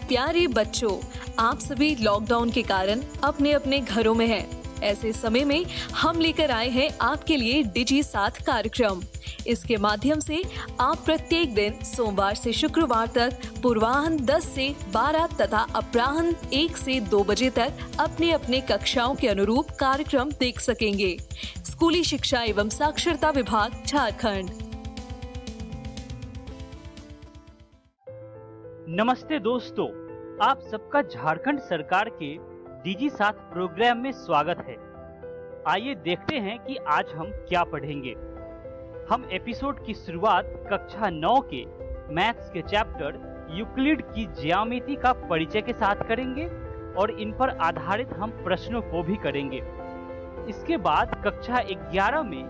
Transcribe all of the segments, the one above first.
प्यारे बच्चों, आप सभी लॉकडाउन के कारण अपने अपने घरों में हैं। ऐसे समय में हम लेकर आए हैं आपके लिए डिजी साथ कार्यक्रम। इसके माध्यम से आप प्रत्येक दिन सोमवार से शुक्रवार तक पूर्वाह्न 10 से 12 तथा अपराह्न 1 से 2 बजे तक अपने अपने कक्षाओं के अनुरूप कार्यक्रम देख सकेंगे। स्कूली शिक्षा एवं साक्षरता विभाग, झारखंड। नमस्ते दोस्तों, आप सबका झारखंड सरकार के डिजी साथ प्रोग्राम में स्वागत है। आइए देखते हैं कि आज हम क्या पढ़ेंगे। हम एपिसोड की शुरुआत कक्षा 9 के मैथ्स के चैप्टर यूक्लिड की ज्यामिति का परिचय के साथ करेंगे और इन पर आधारित हम प्रश्नों को भी करेंगे। इसके बाद कक्षा 11 में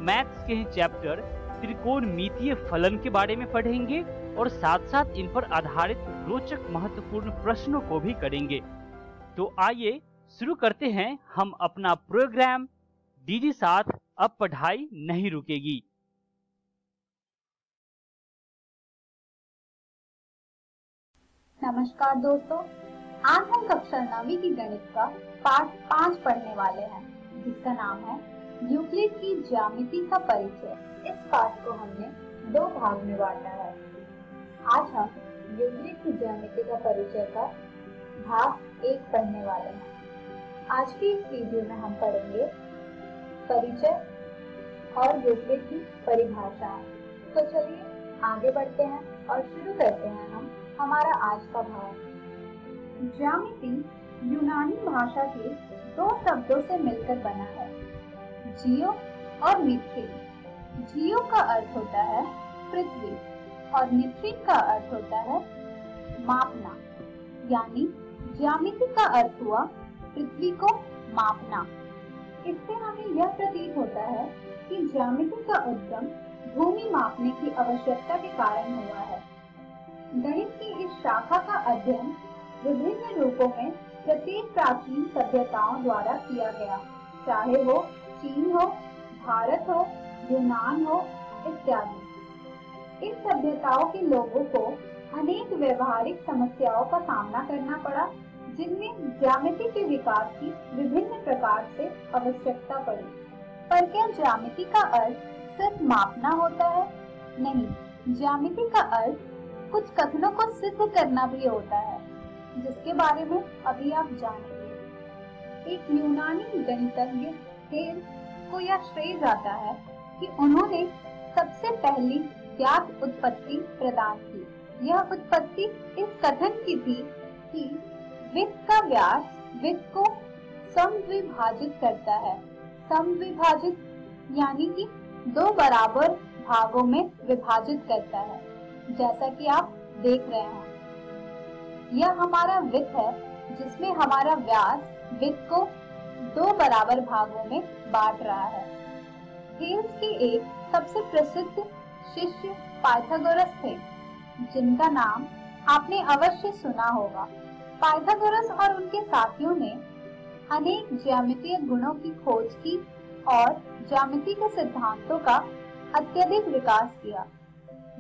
मैथ्स के ही चैप्टर त्रिकोणमितीय फलन के बारे में पढ़ेंगे और साथ साथ इन पर आधारित रोचक महत्वपूर्ण प्रश्नों को भी करेंगे। तो आइए शुरू करते हैं हम अपना प्रोग्राम डिजी साथ, अब पढ़ाई नहीं रुकेगी। नमस्कार दोस्तों, आज हम कक्षा 9वीं की गणित का पाठ 5 पढ़ने वाले हैं, जिसका नाम है यूक्लिड की ज्यामिति का परिचय। इस पाठ को हमने 2 भाग में बांटा है। आज हम यूक्लिड की ज्यामिति का परिचय का भाग 1 पढ़ने वाले हैं। आज की इस वीडियो में हम पढ़ेंगे परिचय और यूक्लिड की परिभाषाएं। तो चलिए आगे बढ़ते हैं और शुरू करते हैं हम हमारा आज का भाग। ज्यामिति यूनानी भाषा के 2 शब्दों से मिलकर बना है, जियो और मिथ्रिन। जियो का अर्थ होता है पृथ्वी और मिथ्रिन का अर्थ होता है मापना, यानी ज्यामिति का अर्थ हुआ पृथ्वी को मापना। इससे हमें यह प्रतीत होता है कि ज्यामिति का उद्गम भूमि मापने की आवश्यकता के कारण हुआ है। गणित की इस शाखा का अध्ययन विभिन्न रूपों में प्रत्येक प्राचीन सभ्यताओं द्वारा किया गया, चाहे वो चीन हो, भारत हो, यूनान हो इत्यादि। इन सभ्यताओं के लोगों को अनेक व्यवहारिक समस्याओं का सामना करना पड़ा, जिनमें ज्यामिति के विकास की विभिन्न प्रकार से आवश्यकता पड़ी। पर क्या ज्यामिति का अर्थ सिर्फ मापना होता है? नहीं, ज्यामिति का अर्थ कुछ कथनों को सिद्ध करना भी होता है, जिसके बारे में अभी आप जानेंगे। एक यूनानी गणितज्ञ थेल्स को यह श्रेय जाता है कि उन्होंने सबसे पहली ज्ञात उत्पत्ति प्रदान की। यह उत्पत्ति इस कथन की थी कि वृत्त का व्यास वृत्त को समद्विभाजित करता है। समद्विभाजित यानी कि 2 बराबर भागों में विभाजित करता है, जैसा कि आप देख रहे हैं। यह हमारा वृत्त है, जिसमें हमारा व्यास वृत्त को 2 बराबर भागों में बांट रहा है। थेल्स के एक सबसे प्रसिद्ध शिष्य पाइथागोरस थे, जिनका नाम आपने अवश्य सुना होगा। पाइथागोरस और उनके साथियों ने अनेक ज्यामितीय गुणों की खोज की और ज्यामिति के सिद्धांतों का अत्यधिक विकास किया।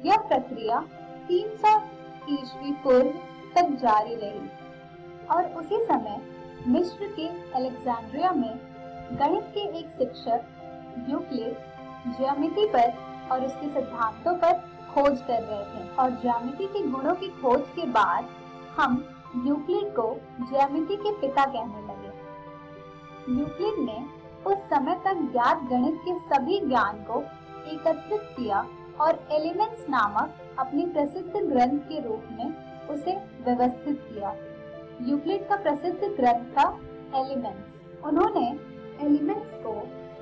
यह प्रक्रिया 300 ईस्वी पूर्व तक जारी रही और उसी समय मिस्र के अलेक्जेंड्रिया में गणित के एक शिक्षक यूक्लिड ज्यामिति पर और उसके सिद्धांतों पर खोज कर रहे थे, और ज्यामिति के गुणों की खोज के बाद हम यूक्लिड को ज्यामिति के पिता कहने लगे। यूक्लिड ने उस समय तक ज्ञात गणित के सभी ज्ञान को एकत्रित किया और एलिमेंट्स नामक अपनी प्रसिद्ध ग्रंथ के रूप में उसे व्यवस्थित किया। यूक्लिड का प्रसिद्ध ग्रंथ था एलिमेंट्स। उन्होंने एलिमेंट्स को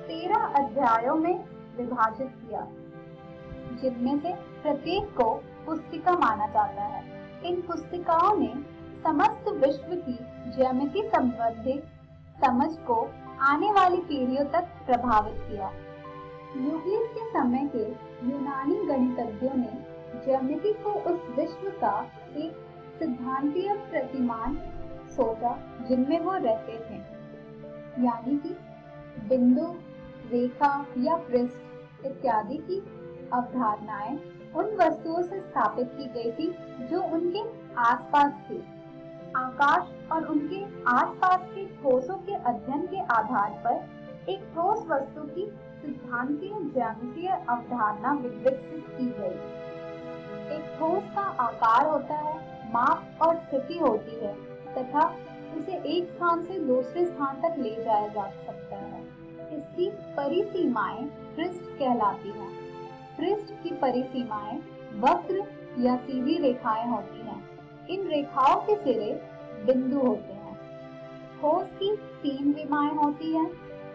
13 अध्यायों में विभाजित किया, जिनमें से प्रत्येक को पुस्तिका माना जाता है। इन पुस्तिकाओं ने समस्त विश्व की ज्यामिति संबंधी समझ को आने वाली पीढ़ियों तक प्रभावित किया। यूक्लिड के समय के यूनानी गणितज्ञों ने ज्यामिति को उस विश्व का एक सिद्धांतीय प्रतिमान सोचा जिनमें वो रहते थे, यानी कि बिंदु, रेखा या पृष्ठ इत्यादि की अवधारणाएं उन वस्तुओं से स्थापित की गई थी जो उनके आसपास थी। आकाश और उनके आसपास के ठोसों के अध्ययन के आधार पर एक ठोस वस्तु की सिद्धांतीय ज्यामितीय अवधारणा विकसित की गई। एक ठोस का आकार होता है, माप और स्थिति होती है तथा उसे एक स्थान से दूसरे स्थान तक ले जाया जा सकता है। इसकी परिसीमाएं पृष्ठ कहलाती हैं। पृष्ठ की परिसीमाएं वक्र या सीधी रेखाएं होती हैं। इन रेखाओं के सिरे बिंदु होते हैं। ठोस की 3 विमाएं होती हैं,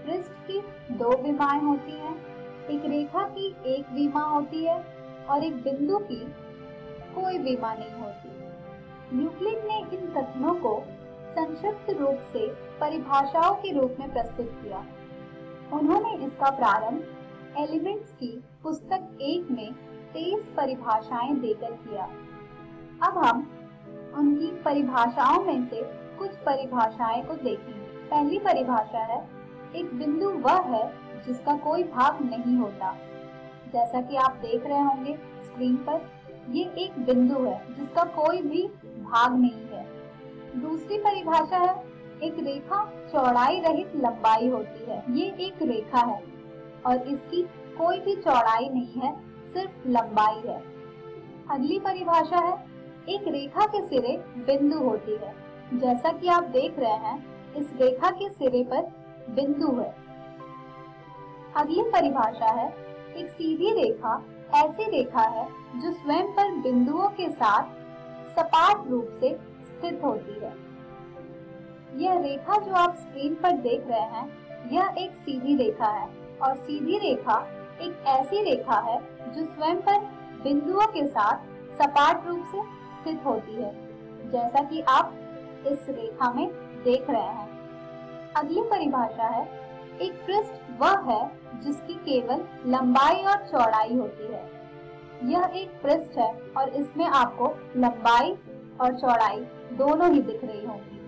पृष्ठ की 2 विमाएं होती हैं, एक रेखा की 1 विमा होती है और एक बिंदु की कोई विमा नहीं होती। यूक्लिड ने इन कथनों को संक्षिप्त रूप से परिभाषाओं के रूप में प्रस्तुत किया। उन्होंने इसका प्रारंभ एलिमेंट्स की पुस्तक 1 में 23 परिभाषाएं देकर किया। अब हम उनकी परिभाषाओं में से कुछ परिभाषाएं को देखेंगे। पहली परिभाषा है, एक बिंदु वह है जिसका कोई भाग नहीं होता। जैसा कि आप देख रहे होंगे स्क्रीन पर, ये एक बिंदु है जिसका कोई भी भाग नहीं है। दूसरी परिभाषा है, एक रेखा चौड़ाई रहित लंबाई होती है। ये एक रेखा है और इसकी कोई भी चौड़ाई नहीं है, सिर्फ लंबाई है। अगली परिभाषा है, एक रेखा के सिरे बिंदु होती है। जैसा कि आप देख रहे हैं, इस रेखा के सिरे पर बिंदु है। अगली परिभाषा है, एक सीधी रेखा ऐसी रेखा है जो स्वयं पर बिंदुओं के साथ सपाट रूप से स्थित होती है। यह रेखा जो आप स्क्रीन पर देख रहे हैं, यह एक सीधी रेखा है और सीधी रेखा एक ऐसी रेखा है जो स्वयं पर बिंदुओं के साथ सपाट रूप से स्थित होती है, जैसा कि आप इस रेखा में देख रहे हैं। अगली परिभाषा है, एक पृष्ठ वह है जिसकी केवल लंबाई और चौड़ाई होती है। यह एक पृष्ठ है और इसमें आपको लंबाई और चौड़ाई दोनों ही दिख रही होंगी।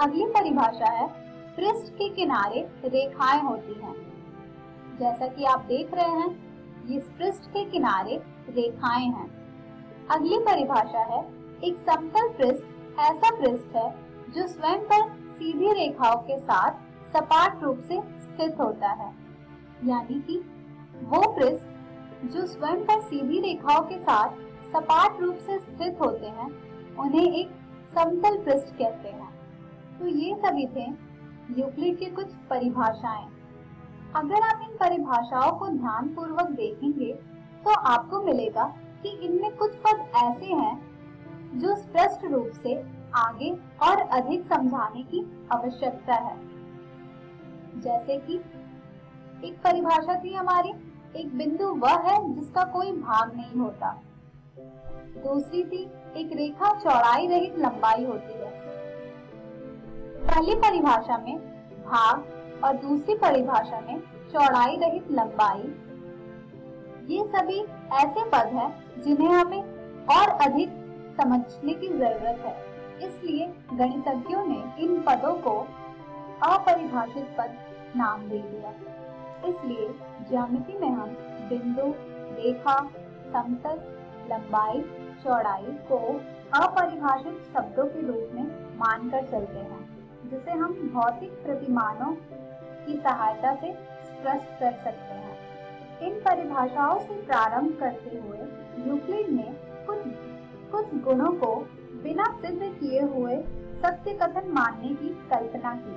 अगली परिभाषा है, पृष्ठ के किनारे रेखाएं होती हैं। जैसा कि आप देख रहे हैं, इस पृष्ठ के किनारे रेखाएं हैं। अगली परिभाषा है, एक समतल पृष्ठ ऐसा पृष्ठ है जो स्वयं पर सीधी रेखाओं के साथ सपाट रूप से स्थित होता है। यानी कि वो पृष्ठ जो स्वयं पर सीधी रेखाओं के साथ सपाट रूप से स्थित होते हैं, उन्हें एक समतल पृष्ठ कहते हैं। तो ये सभी थे यूक्लिड के कुछ परिभाषाएं। अगर आप इन परिभाषाओं को ध्यान पूर्वक देखेंगे तो आपको मिलेगा कि इनमें कुछ पद ऐसे हैं जो स्पष्ट रूप से आगे और अधिक समझाने की आवश्यकता है। जैसे कि एक परिभाषा थी हमारी, एक बिंदु वह है जिसका कोई भाग नहीं होता। दूसरी थी, एक रेखा चौड़ाई रहित लंबाई होती है। पहली परिभाषा में भाग और दूसरी परिभाषा में चौड़ाई रहित लंबाई, ये सभी ऐसे पद हैं जिन्हें हमें और अधिक समझने की जरूरत है। इसलिए गणितज्ञों ने इन पदों को अपरिभाषित पद नाम दे दिया। इसलिए ज्यामिति में हम बिंदु, रेखा, समतल, लंबाई, चौड़ाई को अपरिभाषित शब्दों के रूप में मानकर चलते हैं, जिसे हम भौतिक प्रतिमानों की सहायता से स्पष्ट कर सकते हैं। इन परिभाषाओं से प्रारंभ करते हुए यूक्लिड ने कुछ गुणों को बिना सिद्ध किए हुए सत्य कथन मानने की कल्पना की।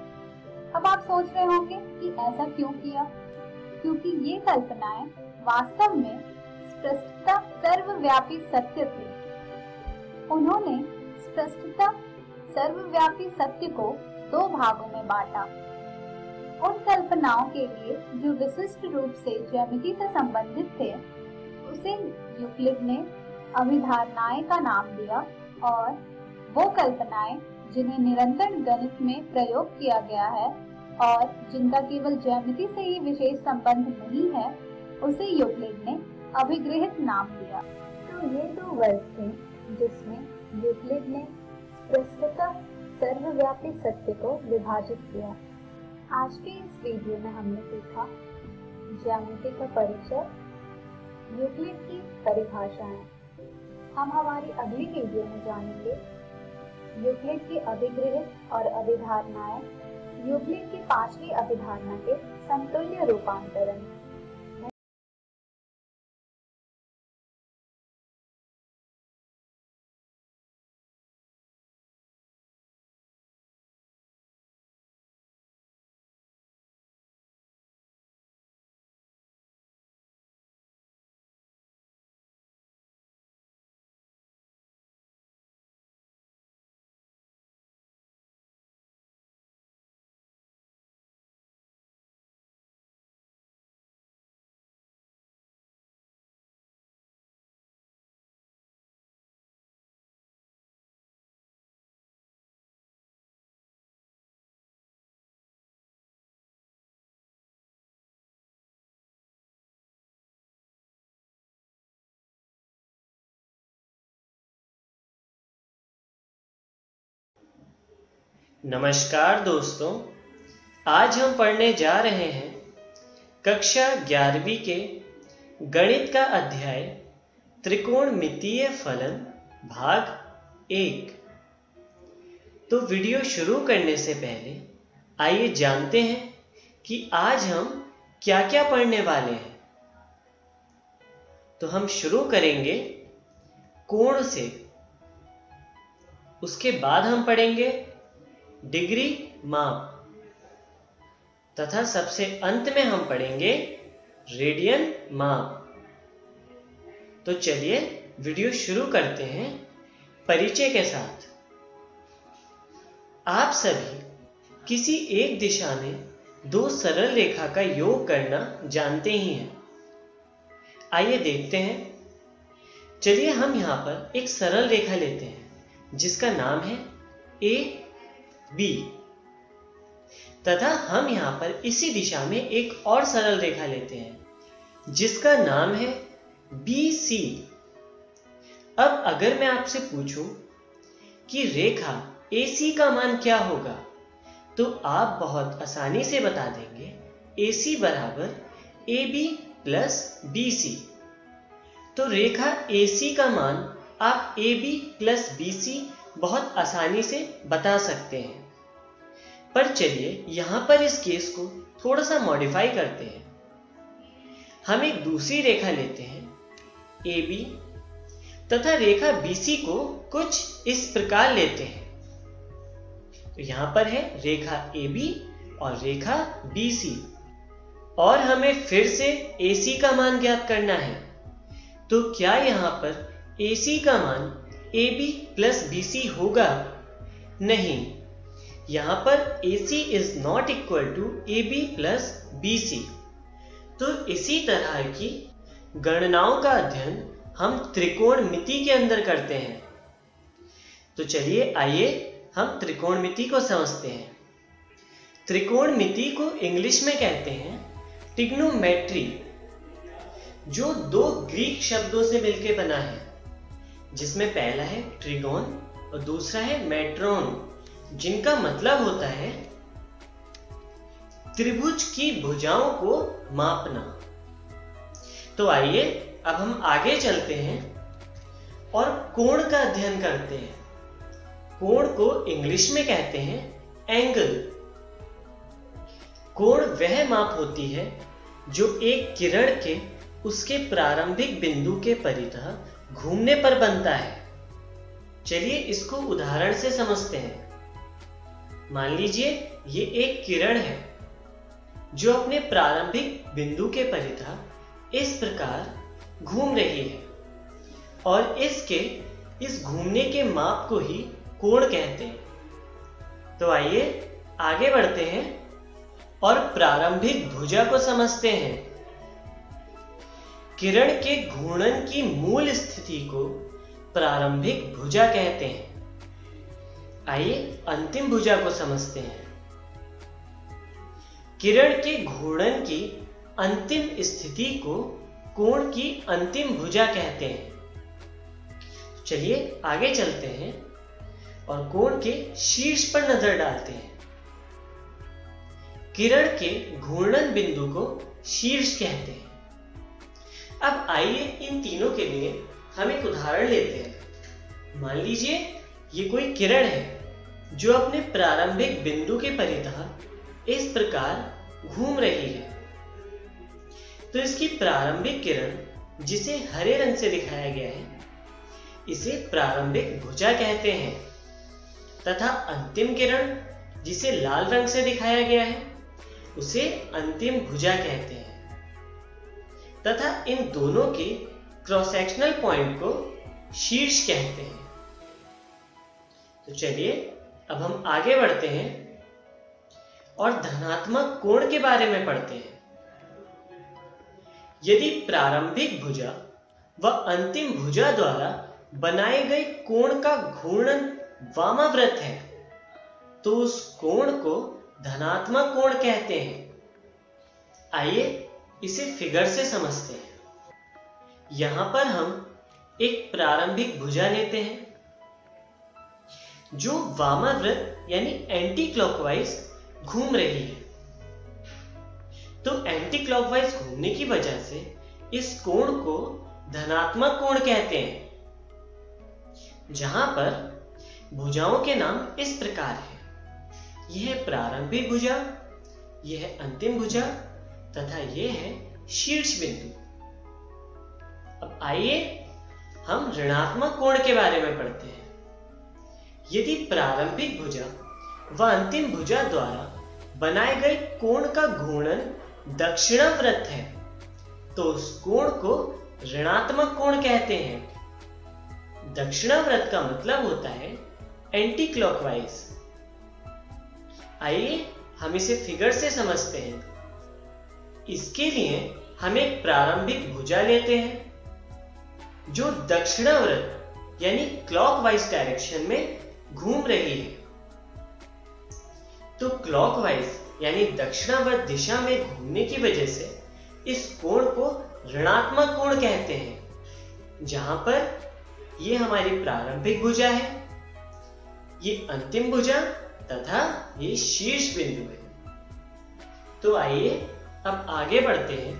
अब आप सोच रहे होंगे कि ऐसा क्यों किया? क्योंकि ये कल्पनाएं वास्तव में स्पष्टता सर्वव्यापी सत्य थे। उन्होंने स्पष्टता सर्वव्यापी सत्य को 2 भागों में बांटा। उन कल्पनाओं के लिए जो विशिष्ट रूप से ज्यामिति से संबंधित थे, उसे यूक्लिड ने अभिधारणाएं का नाम दिया, और वो कल्पनाएं जिन्हें निरंतर गणित में प्रयोग किया गया है और जिनका केवल ज्यामिति से ही विशेष संबंध नहीं है, उसे यूक्लिड ने अभिगृहित नाम दिया। तो ये 2 वर्ग थे जिसमें यूक्लिड ने स्पष्टता सर्वव्यापी सत्य को विभाजित किया। आज के इस वीडियो में हमने सीखा ज्यामिति का परिचय, यूक्लिड की परिभाषाएं। हम हमारी अगली वीडियो में जानेंगे यूक्लिड की अभिगृहित और अभिधारणाएं, यूक्लिड की 5वीं अभिधारणा के समतुल्य रूपांतरण। नमस्कार दोस्तों, आज हम पढ़ने जा रहे हैं कक्षा 11वीं के गणित का अध्याय त्रिकोणमितीय फलन भाग 1। तो वीडियो शुरू करने से पहले आइए जानते हैं कि आज हम क्या क्या पढ़ने वाले हैं। तो हम शुरू करेंगे कोण से, उसके बाद हम पढ़ेंगे डिग्री माप, तथा सबसे अंत में हम पढ़ेंगे रेडियन माप। तो चलिए वीडियो शुरू करते हैं परिचय के साथ। आप सभी किसी एक दिशा में दो सरल रेखा का योग करना जानते ही हैं। आइए देखते हैं। चलिए हम यहां पर एक सरल रेखा लेते हैं जिसका नाम है ए बी, तथा हम यहां पर इसी दिशा में एक और सरल रेखा लेते हैं जिसका नाम है बी सी। अब अगर मैं आपसे पूछूं कि रेखा AC का मान क्या होगा, तो आप बहुत आसानी से बता देंगे AC बराबर AB प्लस BC। तो रेखा AC का मान आप AB प्लस BC बहुत आसानी से बता सकते हैं। पर चलिए यहां पर इस केस को थोड़ा सा मॉडिफाई करते हैं। हम एक दूसरी रेखा लेते हैं AB, तथा रेखा BC को कुछ इस प्रकार लेते हैं। तो यहां पर है रेखा AB और रेखा BC, और हमें फिर से AC का मान ज्ञात करना है। तो क्या यहां पर AC का मान AB प्लस BC होगा? नहीं, यहां पर AC is not equal to AB plus BC। तो इसी तरह की गणनाओं का अध्ययन हम त्रिकोणमिति के अंदर करते हैं। तो चलिए आइए हम त्रिकोणमिति को समझते हैं। त्रिकोणमिति को इंग्लिश में कहते हैं ट्रिग्नोमेट्री, जो दो ग्रीक शब्दों से मिलकर बना है, जिसमें पहला है ट्रिगोन और दूसरा है मेट्रोन, जिनका मतलब होता है त्रिभुज की भुजाओं को मापना। तो आइए अब हम आगे चलते हैं और कोण का अध्ययन करते हैं। कोण को इंग्लिश में कहते हैं एंगल। कोण वह माप होती है जो एक किरण के उसके प्रारंभिक बिंदु के परितः घूमने पर बनता है। चलिए इसको उदाहरण से समझते हैं। मान लीजिए ये एक किरण है जो अपने प्रारंभिक बिंदु के परितः इस प्रकार घूम रही है, और इसके इस घूमने के माप को ही कोण कहते हैं। तो आइए आगे बढ़ते हैं और प्रारंभिक भुजा को समझते हैं। किरण के घूर्णन की मूल स्थिति को प्रारंभिक भुजा कहते हैं। आइए अंतिम भुजा को समझते हैं। किरण के घूर्णन की अंतिम स्थिति को कोण की अंतिम भुजा कहते हैं। चलिए आगे चलते हैं और कोण के शीर्ष पर नजर डालते हैं। किरण के घूर्णन बिंदु को शीर्ष कहते हैं। अब आइए इन तीनों के लिए हम एक उदाहरण लेते हैं। मान लीजिए ये कोई किरण है जो अपने प्रारंभिक बिंदु के परितः इस प्रकार घूम रही है। तो इसकी प्रारंभिक किरण, जिसे हरे रंग से दिखाया गया है, इसे प्रारंभिक भुजा कहते हैं, तथा अंतिम किरण, जिसे लाल रंग से दिखाया गया है, उसे अंतिम भुजा कहते हैं। तथा इन दोनों के क्रॉस सेक्शनल पॉइंट को शीर्ष कहते हैं। तो चलिए अब हम आगे बढ़ते हैं और धनात्मक कोण के बारे में पढ़ते हैं। यदि प्रारंभिक भुजा व अंतिम भुजा द्वारा बनाए गए कोण का घूर्णन वामाव्रत है, तो उस कोण को धनात्मक कोण कहते हैं। आइए इसे फिगर से समझते हैं। यहां पर हम एक प्रारंभिक भुजा लेते हैं जो वामाव्रत यानी एंटी क्लॉकवाइज घूम रही है। तो एंटी क्लॉकवाइज घूमने की वजह से इस कोण को धनात्मक कोण कहते हैं। जहां पर भुजाओं के नाम इस प्रकार है। यह प्रारंभिक भुजा, यह अंतिम भुजा तथा यह है शीर्ष बिंदु। अब आइए हम ऋणात्मक कोण के बारे में पढ़ते हैं। यदि प्रारंभिक भुजा व अंतिम भुजा द्वारा बनाए गए कोण का घूर्णन दक्षिणाव्रत है, तो उस कोण को ऋणात्मक कोण कहते हैं। दक्षिणाव्रत का मतलब होता है एंटी क्लॉकवाइज। आइए हम इसे फिगर से समझते हैं। इसके लिए हम एक प्रारंभिक भुजा लेते हैं जो दक्षिणाव्रत यानी क्लॉकवाइज डायरेक्शन में घूम रही है। तो क्लॉकवाइज यानी दक्षिणावर्त दिशा में घूमने की वजह से इस कोण को ऋणात्मक कोण कहते हैं। जहां पर यह हमारी प्रारंभिक भुजा है, ये अंतिम भुजा तथा ये शीर्ष बिंदु है। तो आइए अब आगे बढ़ते हैं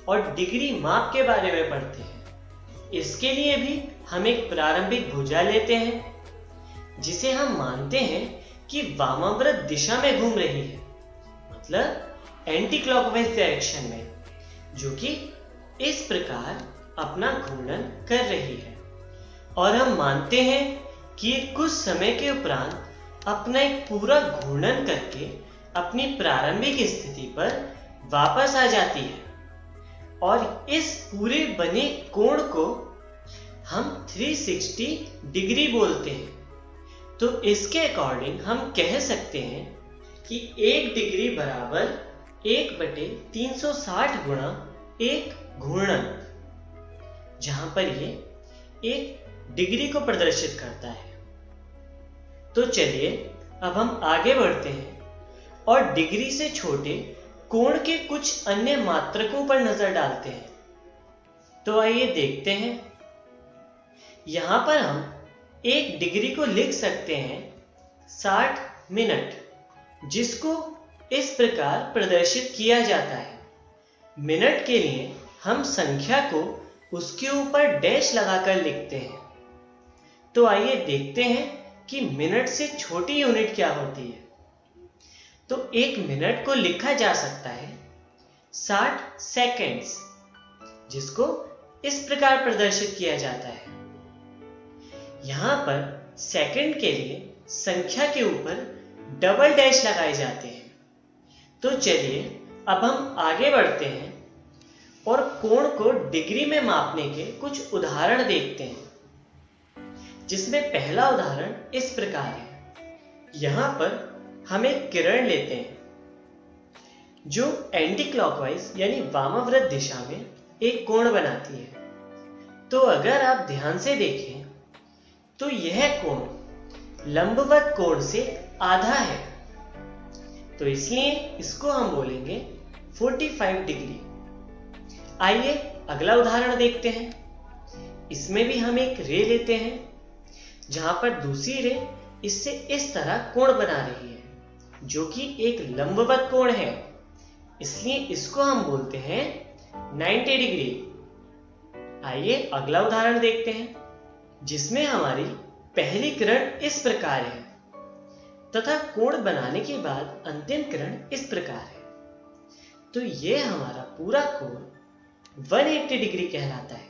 और डिग्री माप के बारे में पढ़ते हैं। इसके लिए भी हम एक प्रारंभिक भुजा लेते हैं जिसे हम मानते हैं कि वामाव्रत दिशा में घूम रही है, मतलब एंटी क्लॉकवाइज डायरेक्शन में, जो कि इस प्रकार अपना घूर्णन कर रही है। और हम मानते हैं कि कुछ समय के उपरांत अपना एक पूरा घूर्णन करके अपनी प्रारंभिक स्थिति पर वापस आ जाती है। और इस पूरे बने कोण को हम 360 डिग्री बोलते हैं। तो इसके अकॉर्डिंग हम कह सकते हैं कि 1 डिग्री बराबर 1/360 गुणा एक घूर्णन, जहां पर ये 1 डिग्री को प्रदर्शित करता है। तो चलिए अब हम आगे बढ़ते हैं और डिग्री से छोटे कोण के कुछ अन्य मात्रकों पर नजर डालते हैं। तो आइए देखते हैं। यहां पर हम 1 डिग्री को लिख सकते हैं 60 मिनट, जिसको इस प्रकार प्रदर्शित किया जाता है। मिनट के लिए हम संख्या को उसके ऊपर डैश लगाकर लिखते हैं। तो आइए देखते हैं कि मिनट से छोटी यूनिट क्या होती है। तो 1 मिनट को लिखा जा सकता है 60 सेकेंड्स, जिसको इस प्रकार प्रदर्शित किया जाता है। यहां पर सेकंड के लिए संख्या के ऊपर डबल डैश लगाए जाते हैं। तो चलिए अब हम आगे बढ़ते हैं और कोण को डिग्री में मापने के कुछ उदाहरण देखते हैं, जिसमें पहला उदाहरण इस प्रकार है। यहां पर हम एक किरण लेते हैं जो एंटी क्लॉकवाइज यानी वामाव्रत दिशा में एक कोण बनाती है। तो अगर आप ध्यान से देखें तो यह कोण लंबवत कोण से आधा है, तो इसलिए इसको हम बोलेंगे 45 डिग्री। आइए अगला उदाहरण देखते हैं। इसमें भी हम एक रे लेते हैं जहां पर दूसरी रे इससे इस तरह कोण बना रही है, जो कि एक लंबवत कोण है, इसलिए इसको हम बोलते हैं 90 डिग्री। आइए अगला उदाहरण देखते हैं, जिसमें हमारी पहली किरण इस प्रकार है तथा कोण बनाने के बाद अंतिम किरण इस प्रकार है, तो यह हमारा पूरा कोण 180 डिग्री कहलाता है।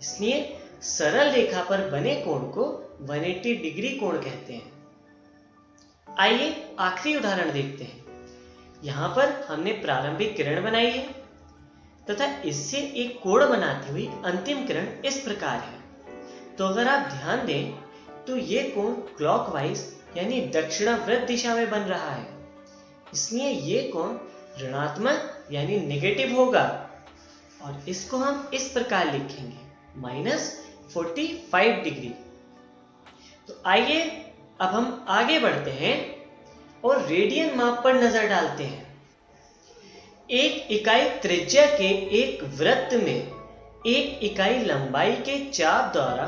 इसलिए सरल रेखा पर बने कोण को 180 डिग्री कोण कहते हैं। आइए आखिरी उदाहरण देखते हैं। यहां पर हमने प्रारंभिक किरण बनाई है तथा इससे एक कोण बनाती हुई अंतिम किरण इस प्रकार है। तो अगर आप ध्यान दें तो यह कोण क्लॉकवाइज यानी दक्षिणावर्त दिशा में बन रहा है, इसलिए यह कोण ऋणात्मक यानी नेगेटिव होगा और इसको हम इस प्रकार लिखेंगे -45 डिग्री। तो आइए अब हम आगे बढ़ते हैं और रेडियन माप पर नजर डालते हैं। एक इकाई त्रिज्या के एक वृत्त में एक इकाई लंबाई के चाप द्वारा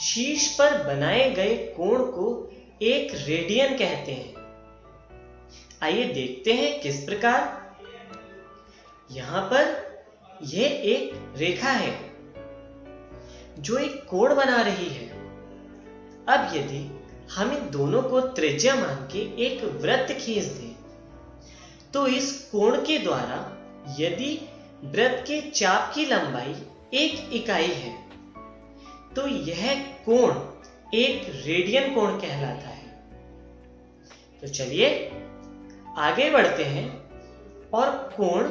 शीर्ष पर बनाए गए कोण को एक रेडियन कहते हैं। आइए देखते हैं किस प्रकार। यहां पर यह एक रेखा है जो एक कोण बना रही है। अब यदि हम इन दोनों को त्रिज्या मान के एक वृत्त खींच दें तो इस कोण के द्वारा यदि वृत्त के चाप की लंबाई 1 इकाई है तो यह कोण एक रेडियन कोण कहलाता है। तो चलिए आगे बढ़ते हैं और कोण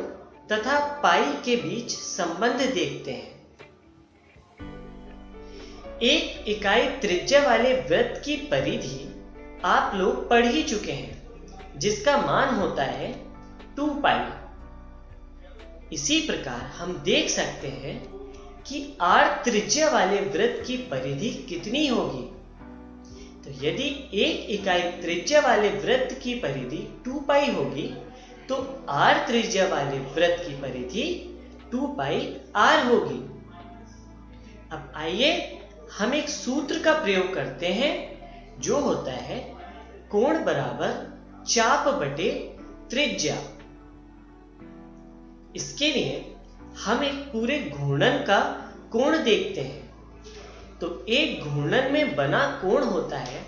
तथा पाई के बीच संबंध देखते हैं। एक इकाई त्रिज्या वाले वृत्त की परिधि आप लोग पढ़ ही चुके हैं, जिसका मान होता है 2 पाई। इसी प्रकार हम देख सकते हैं कि r त्रिज्या वाले वृत्त की परिधि कितनी होगी। तो यदि एक इकाई त्रिज्या वाले वृत्त की परिधि 2 पाई होगी तो r त्रिज्या वाले वृत्त की परिधि 2 पाई r होगी। अब आइए हम एक सूत्र का प्रयोग करते हैं जो होता है कोण बराबर चाप बटे त्रिज्या। इसके लिए हम एक पूरे घूर्णन का कोण देखते हैं। तो एक घूर्णन में बना कोण होता है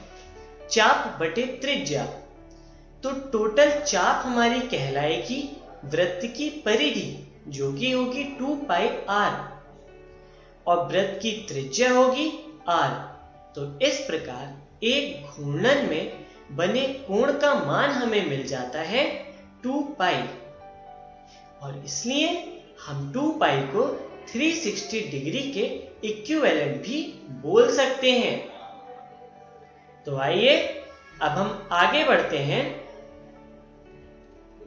चाप बटे त्रिज्या। तो टोटल चाप हमारी कहलाएगी वृत्त की परिधि जो कि होगी 2 पाई r और वृत्त की त्रिज्या होगी r। तो इस प्रकार एक घूर्णन में बने कोण का मान हमें मिल जाता है 2 पाई और इसलिए हम 2 पाई को 360 डिग्री के इक्विवेलेंट भी बोल सकते हैं। तो आइए अब हम आगे बढ़ते हैं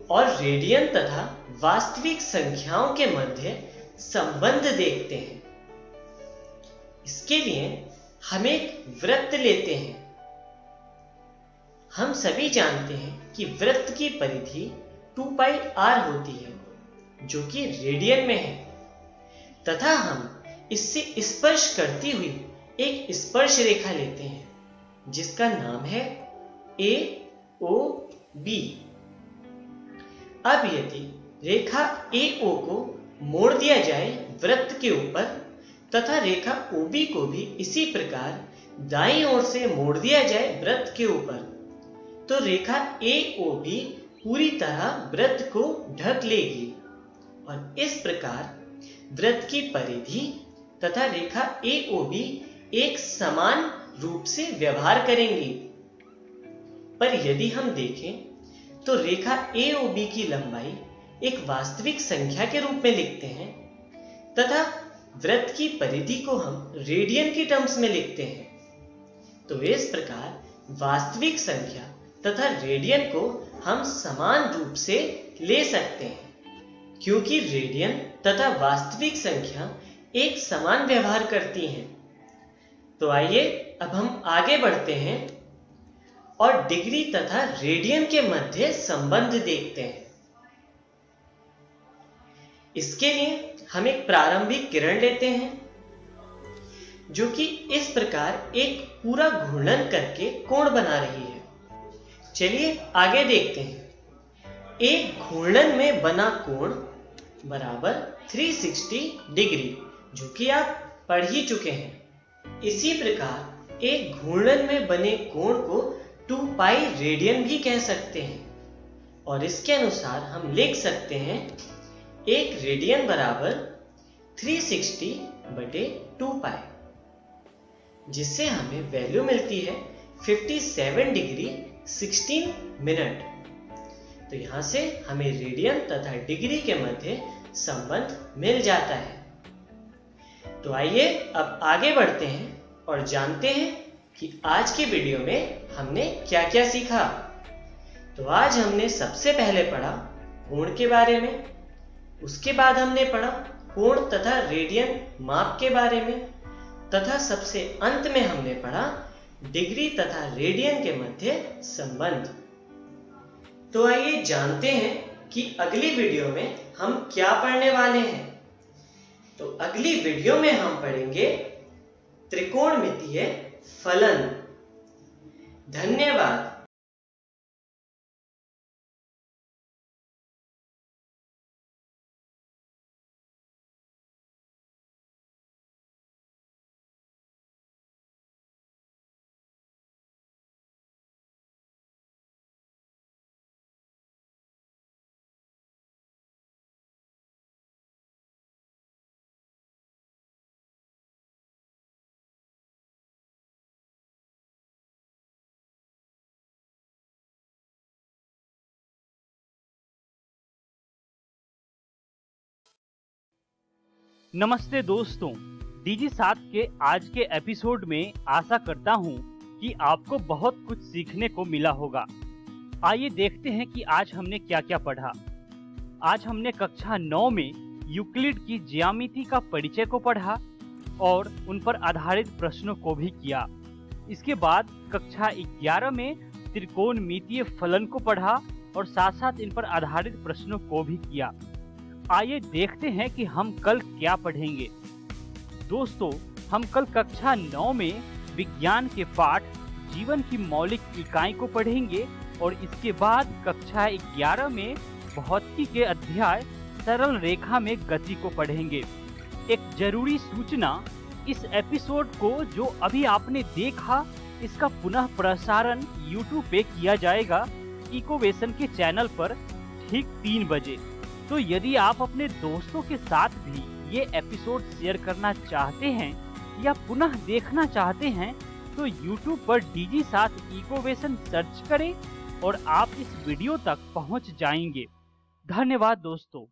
और रेडियन तथा वास्तविक संख्याओं के मध्य संबंध देखते हैं। इसके लिए हम एक वृत्त लेते हैं। हम सभी जानते हैं कि वृत्त की परिधि 2 पाई r होती है जो कि रेडियन में है तथा हम इससे स्पर्श करती हुई एक स्पर्श रेखा लेते हैं जिसका नाम है AOB। अब यदि रेखा AO को मोड़ दिया जाए वृत्त के ऊपर तथा रेखा OB को भी इसी प्रकार दाईं ओर से मोड़ दिया जाए वृत्त के ऊपर तो रेखा AOB पूरी तरह वृत्त को ढक लेगी और इस प्रकार वृत्त की परिधि तथा रेखा AOB एक समान रूप से व्यवहार करेंगी। पर यदि हम देखें तो रेखा AOB की लंबाई एक वास्तविक संख्या के रूप में लिखते हैं तथा वृत्त की परिधि को हम रेडियन की टर्म्स में लिखते हैं। तो इस प्रकार वास्तविक संख्या तथा रेडियन को हम समान रूप से ले सकते हैं क्योंकि रेडियन तथा वास्तविक संख्या एक समान व्यवहार करती हैं। तो आइए अब हम आगे बढ़ते हैं और डिग्री तथा रेडियन के मध्य संबंध देखते हैं। इसके लिए हम एक प्रारंभिक किरण लेते हैं जो कि इस प्रकार एक पूरा घूर्णन करके कोण बना रही है। चलिए आगे देखते हैं। एक घूर्णन में बना कोण बराबर 360 डिग्री जो कि आप पढ़ ही चुके हैं। इसी प्रकार एक घूर्णन में बने कोण को 2 पाई रेडियन भी कह सकते हैं और इसके अनुसार हम लिख सकते हैं 1 रेडियन बराबर 360 बटे 2 पाई, जिससे हमें वैल्यू मिलती है 57 डिग्री 16 मिनट। तो यहां से हमें रेडियन तथा डिग्री के मध्य संबंध मिल जाता है। तो आइए अब आगे बढ़ते हैं और जानते हैं कि आज की वीडियो में हमने क्या क्या सीखा। तो आज हमने सबसे पहले पढ़ा कोण के बारे में, उसके बाद हमने पढ़ा कोण तथा रेडियन माप के बारे में, तथा सबसे अंत में हमने पढ़ा डिग्री तथा रेडियन के मध्य संबंध। तो आइए जानते हैं कि अगली वीडियो में हम क्या पढ़ने वाले हैं। तो अगली वीडियो में हम पढ़ेंगे त्रिकोणमितीय फलन। धन्यवाद। नमस्ते दोस्तों, डीजी 7 के आज के एपिसोड में आशा करता हूं कि आपको बहुत कुछ सीखने को मिला होगा। आइए देखते हैं कि आज हमने क्या क्या पढ़ा। आज हमने कक्षा 9 में यूक्लिड की ज्यामिति का परिचय को पढ़ा और उन पर आधारित प्रश्नों को भी किया। इसके बाद कक्षा 11 में त्रिकोणमितीय फलन को पढ़ा और साथ साथ इन पर आधारित प्रश्नों को भी किया। आइए देखते हैं कि हम कल क्या पढ़ेंगे। दोस्तों, हम कल कक्षा 9 में विज्ञान के पाठ जीवन की मौलिक इकाई को पढ़ेंगे और इसके बाद कक्षा 11 में भौतिकी के अध्याय सरल रेखा में गति को पढ़ेंगे। एक जरूरी सूचना, इस एपिसोड को जो अभी आपने देखा इसका पुनः प्रसारण YouTube पे किया जाएगा इकोवेशन के चैनल पर ठीक 3 बजे। तो यदि आप अपने दोस्तों के साथ भी ये एपिसोड शेयर करना चाहते हैं या पुनः देखना चाहते हैं तो YouTube पर डीजी 7 इकोवेशन सर्च करें और आप इस वीडियो तक पहुंच जाएंगे। धन्यवाद दोस्तों।